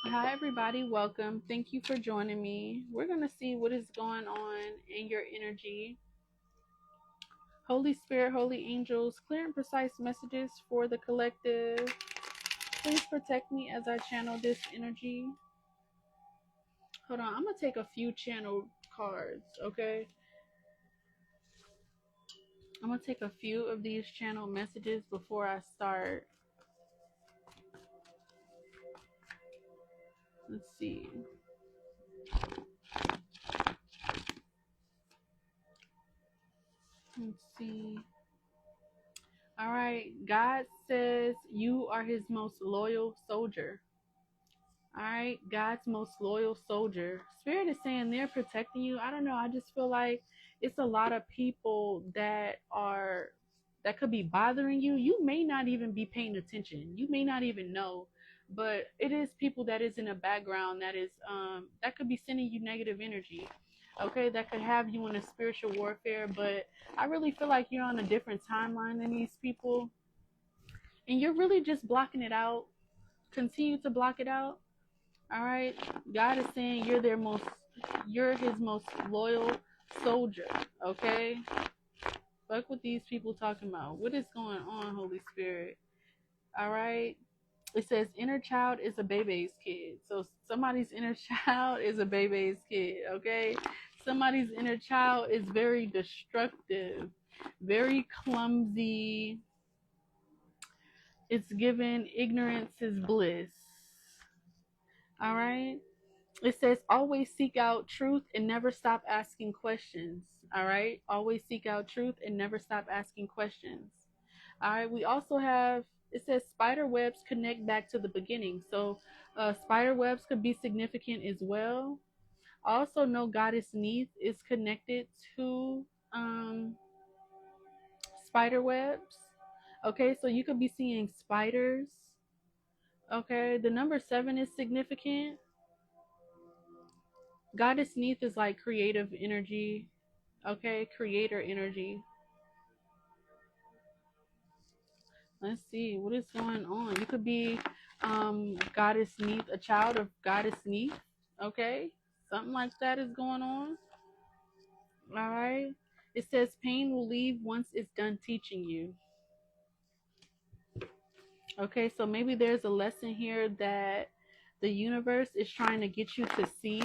Hi, everybody. Welcome. Thank you for joining me. We're going to see what is going on in your energy. Holy Spirit, holy angels, clear and precise messages for the collective. Please protect me as I channel this energy. Hold on. I'm going to take a few channel cards, okay? I'm going to take a few of these channel messages before I start. Let's see. Let's see. All right. God says you are his most loyal soldier. All right, God's most loyal soldier. Spirit is saying they're protecting you. I don't know. I just feel like it's a lot of people that could be bothering you. You may not even be paying attention. You may not even know, but it is people that is in the background that could be sending you negative energy. Okay, that could have you in a spiritual warfare, but I really feel like you're on a different timeline than these people, and you're really just blocking it out. Continue to block it out. All right. God is saying you're his most loyal soldier. Okay. Fuck what these people talking about. What is going on, Holy Spirit? All right. It says inner child is a baby's kid. So somebody's inner child is a baby's kid. Okay. Somebody's inner child is very destructive, very clumsy. It's given ignorance is bliss. All right. It says always seek out truth and never stop asking questions. All right. Always seek out truth and never stop asking questions. All right. We also have, it says spider webs connect back to the beginning. So spider webs could be significant as well. Also know goddess Neith is connected to um, spider webs. Okay. So you could be seeing spiders. Okay. The number 7 is significant. Goddess Neith is like creative energy. Okay, creator energy. Let's see what is going on. You could be Goddess Neith, a child of Goddess Neith. Okay, something like that is going on. All right. It says pain will leave once it's done teaching you. Okay, so maybe there's a lesson here that the universe is trying to get you to see.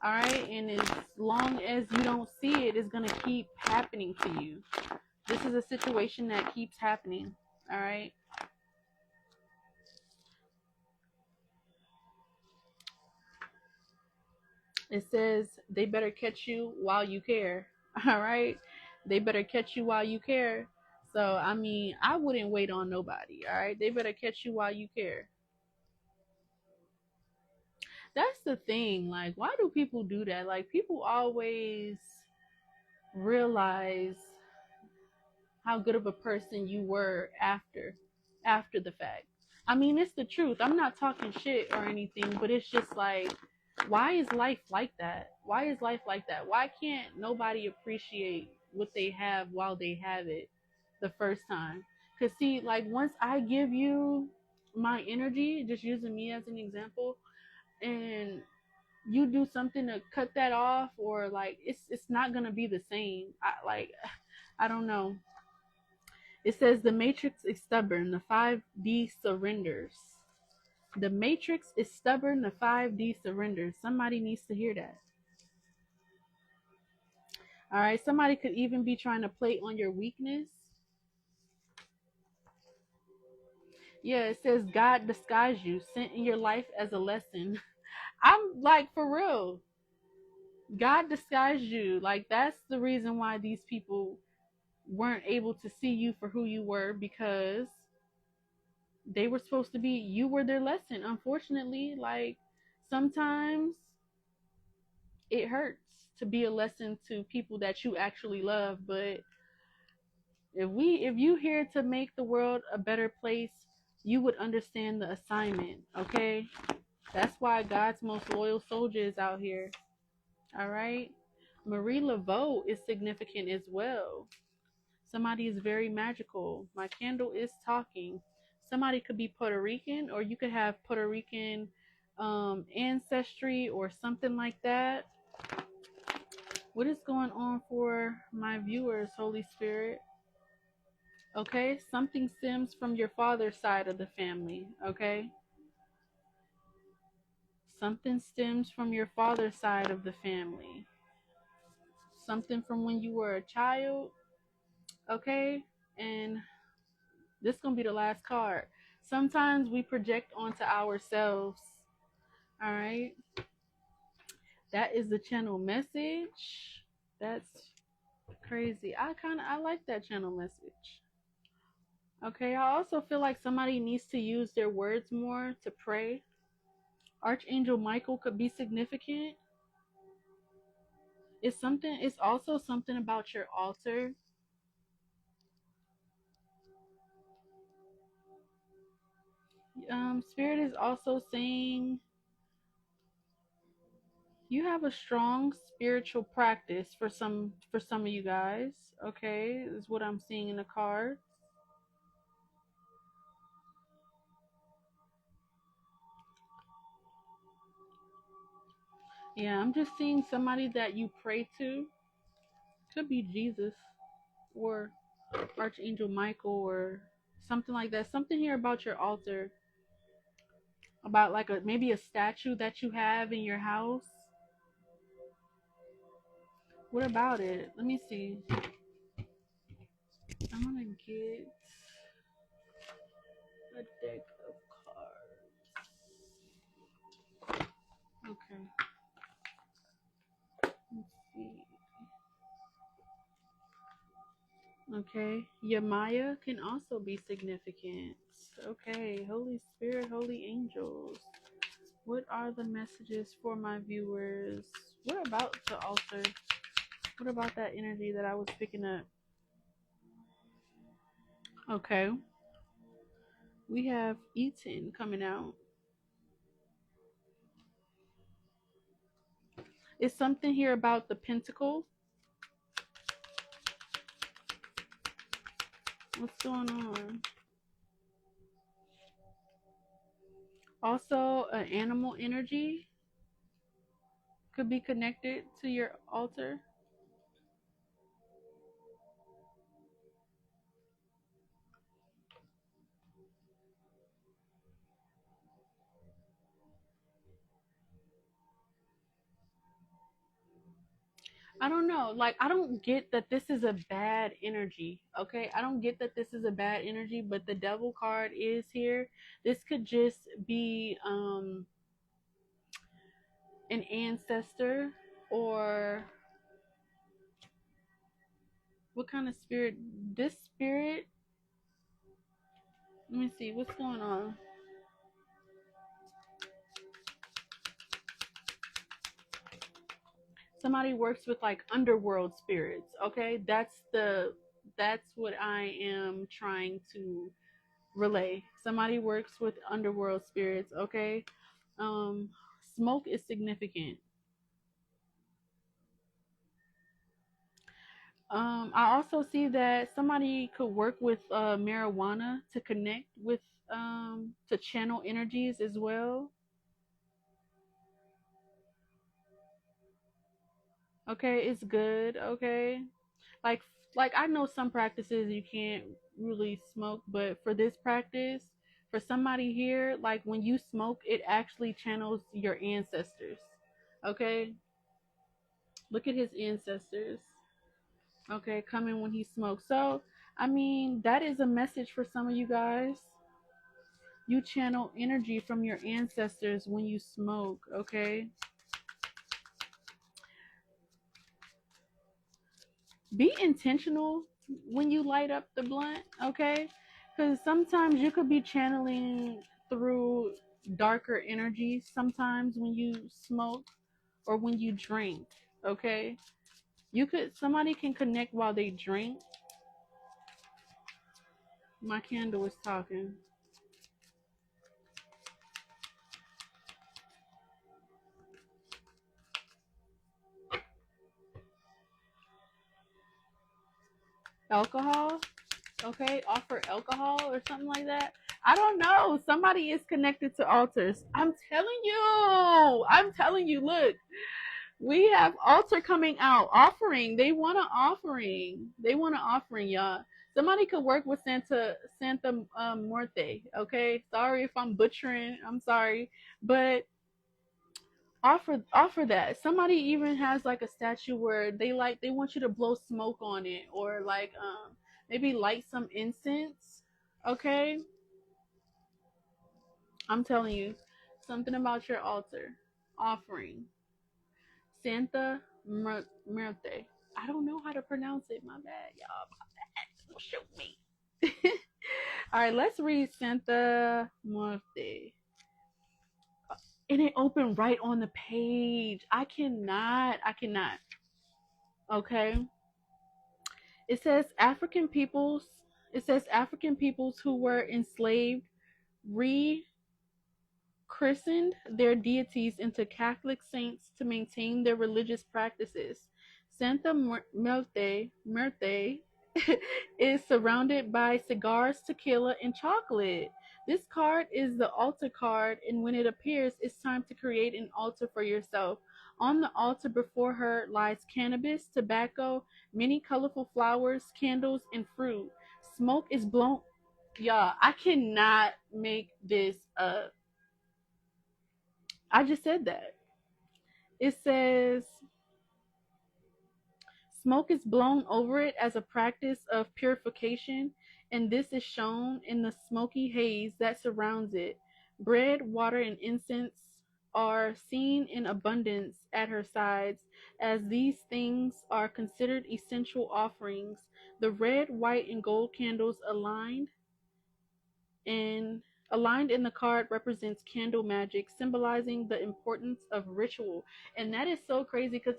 All right, and as long as you don't see it, it's going to keep happening to you. This is a situation that keeps happening. All right. It says they better catch you while you care. All right. They better catch you while you care. So, I mean, I wouldn't wait on nobody. All right. They better catch you while you care. That's the thing. Like, why do people do that? Like, people always realize how good of a person you were after the fact. I mean, it's the truth. I'm not talking shit or anything, but it's just like, why is life like that? Why is life like that? Why can't nobody appreciate what they have while they have it the first time? Cause see, like once I give you my energy, just using me as an example, and you do something to cut that off, or like it's not gonna be the same. I don't know. It says the matrix is stubborn, the 5D surrenders. The matrix is stubborn, the 5D surrenders. Somebody needs to hear that. All right, somebody could even be trying to play on your weakness. Yeah, it says God disguised you, sent in your life as a lesson. I'm like, for real. God disguised you. Like, that's the reason why these people weren't able to see you for who you were, because they were supposed to be, you were their lesson. Unfortunately, like sometimes it hurts to be a lesson to people that you actually love, but if you here to make the world a better place, you would understand the assignment. Okay, that's why God's most loyal soldier is out here. All right. Marie Laveau is significant as well. Somebody is very magical. My candle is talking. Somebody could be Puerto Rican, or you could have Puerto Rican ancestry or something like that. What is going on for my viewers, Holy Spirit? Okay, something stems from your father's side of the family. Okay, something stems from your father's side of the family. Something from when you were a child. Okay, and this is gonna be the last card. Sometimes we project onto ourselves. All right, that is the channel message. That's crazy. I like that channel message. Okay, I also feel like somebody needs to use their words more to pray. Archangel Michael could be significant. It's also something about your altar. Spirit is also saying you have a strong spiritual practice for some of you guys. Okay, is what I'm seeing in the cards. Yeah, I'm just seeing somebody that you pray to. Could be Jesus or Archangel Michael or something like that. Something here about your altar, about like a maybe a statue that you have in your house. What about it? Let me see. I'm gonna get a deck of cards. Okay. Let's see. Okay. Yamaya can also be significant. Okay. Holy Spirit, Holy Angels. What are the messages for my viewers? What about the altar? What about that energy that I was picking up? Okay. We have Eaton coming out. Is something here about the pentacle? What's going on? Also, an animal energy could be connected to your altar. I don't know. Like, I don't get that this is a bad energy. Okay. I don't get that this is a bad energy, but the devil card is here. This could just be an ancestor or what kind of spirit? This spirit, let me see what's going on. Somebody works with like underworld spirits. Okay, that's what I am trying to relay. Somebody works with underworld spirits. Okay, smoke is significant. I also see that somebody could work with marijuana to connect with to channel energies as well. Okay, it's good. Okay, like like I know some practices you can't really smoke, but for this practice, for somebody here, like when you smoke, it actually channels your ancestors. Okay, look at his ancestors. Okay, coming when he smokes. So I mean that is a message for some of you guys. You channel energy from your ancestors when you smoke. Okay, be intentional when you light up the blunt, okay? Because sometimes you could be channeling through darker energies sometimes when you smoke or when you drink, okay? Somebody can connect while they drink. My candle is talking. Alcohol, okay? Offer alcohol or something like that. I don't know. Somebody is connected to altars. I'm telling you. I'm telling you. Look, we have altar coming out. Offering. They want an offering. They want an offering, y'all. Somebody could work with Santa Muerte. Okay. Sorry if I'm butchering. I'm sorry, but offer that. Somebody even has like a statue where they want you to blow smoke on it, or like maybe light some incense. Okay, I'm telling you something about your altar offering. Santa Muerte. I don't know how to pronounce it. My bad, y'all. My bad. Don't shoot me. All right, let's read Santa Muerte. And it opened right on the page. I cannot. I cannot. Okay. It says African peoples. It says African peoples who were enslaved re christened their deities into Catholic saints to maintain their religious practices. Santa Muerte is surrounded by cigars, tequila, and chocolate. This card is the altar card, and when it appears, it's time to create an altar for yourself. On the altar before her lies cannabis, tobacco, many colorful flowers, candles, and fruit. Smoke is blown. Y'all, I cannot make this up. I just said that. It says smoke is blown over it as a practice of purification, and this is shown in the smoky haze that surrounds it. Bread, water, and incense are seen in abundance at her sides, as these things are considered essential offerings. The red, white, and gold candles and aligned in the card represents candle magic, symbolizing the importance of ritual. And that is so crazy because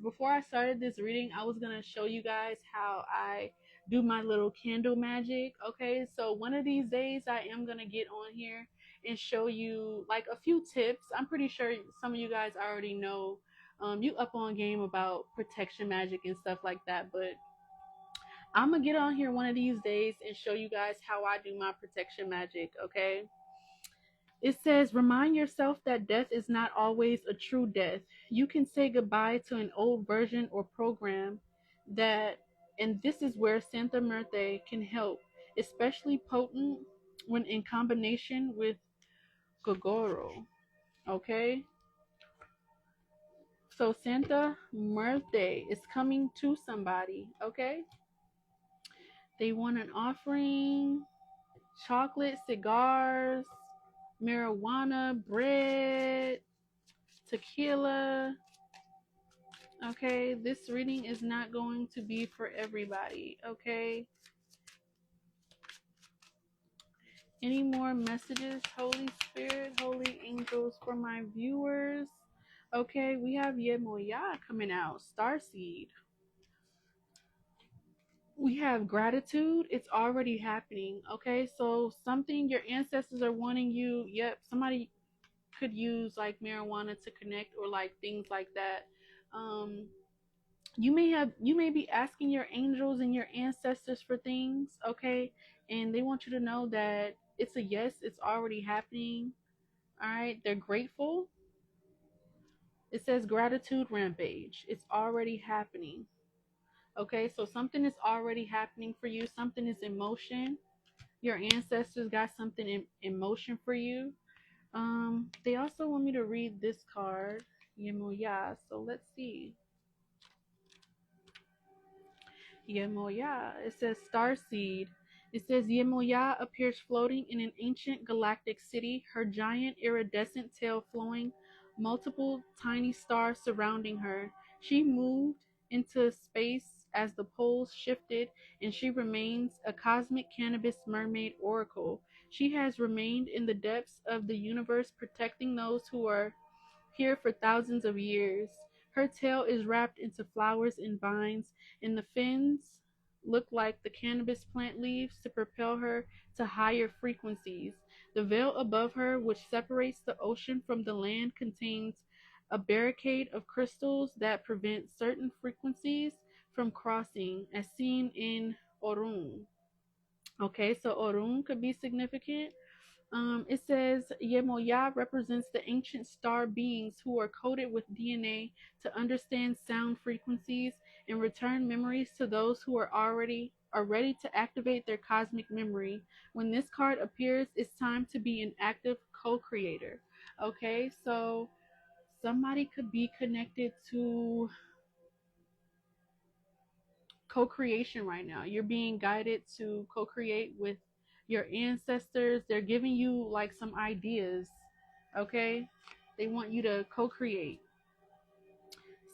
before I started this reading, I was gonna show you guys how I do my little candle magic. Okay, so one of these days I am gonna get on here and show you like a few tips. I'm pretty sure some of you guys already know. You up on game about protection magic and stuff like that, but I'm gonna get on here one of these days and show you guys how I do my protection magic, okay? It says, remind yourself that death is not always a true death. You can say goodbye to an old version or program that, and this is where Santa Muerte can help, especially potent when in combination with Gogoro, okay? So Santa Muerte is coming to somebody, okay? They want an offering, chocolate, cigars, marijuana, bread, tequila. Okay, this reading is not going to be for everybody. Okay, any more messages, Holy Spirit, Holy Angels, for my viewers? Okay, we have Yemoya coming out, Starseed. We have gratitude. It's already happening. Okay, so something your ancestors are wanting you. Yep, somebody could use like marijuana to connect, or like things like that. um you may be asking your angels and your ancestors for things, okay, and they want you to know that it's a yes, it's already happening. All right, they're grateful. It says gratitude rampage, it's already happening. Okay, so something is already happening for you, something is in motion. Your ancestors got something in motion for you. They also want me to read this card, Yemoya. So let's see. Yemoya. It says Starseed. It says Yemoya appears floating in an ancient galactic city, her giant iridescent tail flowing, multiple tiny stars surrounding her. She moved into space as the poles shifted, and she remains a cosmic cannabis mermaid oracle. She has remained in the depths of the universe, protecting those who are here for thousands of years. Her tail is wrapped into flowers and vines, and the fins look like the cannabis plant leaves to propel her to higher frequencies. The veil above her, which separates the ocean from the land, contains a barricade of crystals that prevent certain frequencies from crossing, as seen in Orun. Okay, so Orun could be significant. It says Yemoya represents the ancient star beings who are coded with DNA to understand sound frequencies and return memories to those who are ready to activate their cosmic memory. When this card appears, it's time to be an active co-creator. Okay, so somebody could be connected to co-creation right now. You're being guided to co-create with your ancestors. They're giving you like some ideas. Okay, they want you to co-create.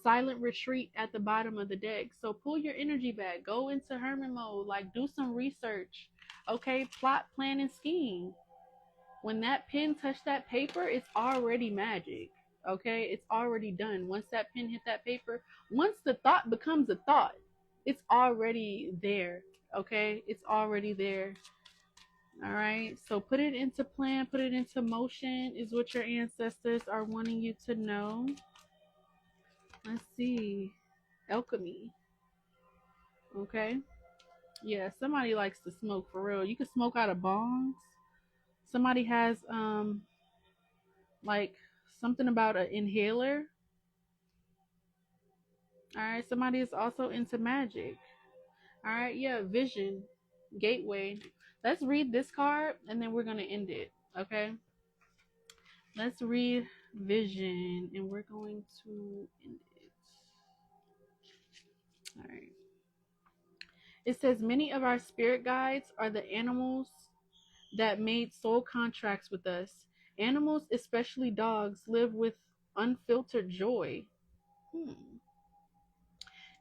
Silent retreat at the bottom of the deck, so pull your energy back, go into hermit mode, like do some research. Okay, plot, plan, and scheme. When that pen touched that paper, it's already magic. Okay, it's already done. Once that pen hit that paper, once the thought becomes a thought, it's already there. Okay, it's already there. All right, so put it into plan, put it into motion, is what your ancestors are wanting you to know. Let's see. Alchemy. Okay. Yeah, somebody likes to smoke for real. You can smoke out of bongs. Somebody has like something about an inhaler. All right, somebody is also into magic. All right, yeah, vision, gateway. Let's read this card and then we're going to end it. Okay, let's read vision and we're going to end it. All right, it says many of our spirit guides are the animals that made soul contracts with us. Animals, especially dogs, live with unfiltered joy. Hmm.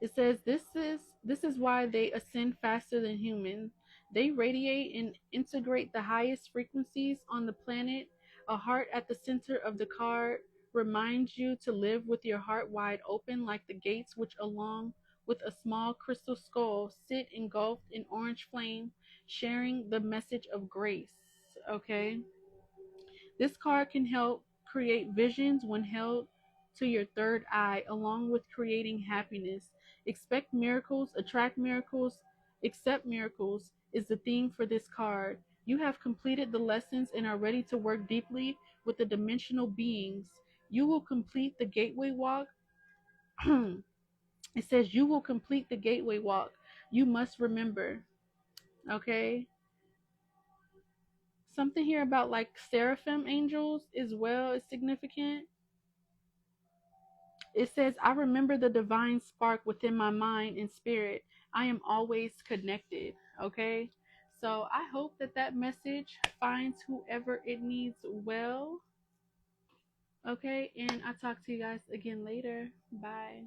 It says this is why they ascend faster than humans. They radiate and integrate the highest frequencies on the planet. A heart at the center of the card reminds you to live with your heart wide open like the gates which along with a small crystal skull sit engulfed in orange flame, sharing the message of grace. Okay? This card can help create visions when held to your third eye, along with creating happiness. Expect miracles, attract miracles, accept miracles is the theme for this card. You have completed the lessons and are ready to work deeply with the dimensional beings. You will complete the gateway walk. It says you will complete the gateway walk. You must remember. Okay? Something here about like seraphim angels as well is significant. It says, I remember the divine spark within my mind and spirit. I am always connected. Okay. So I hope that that message finds whoever it needs well. Okay. And I'll talk to you guys again later. Bye.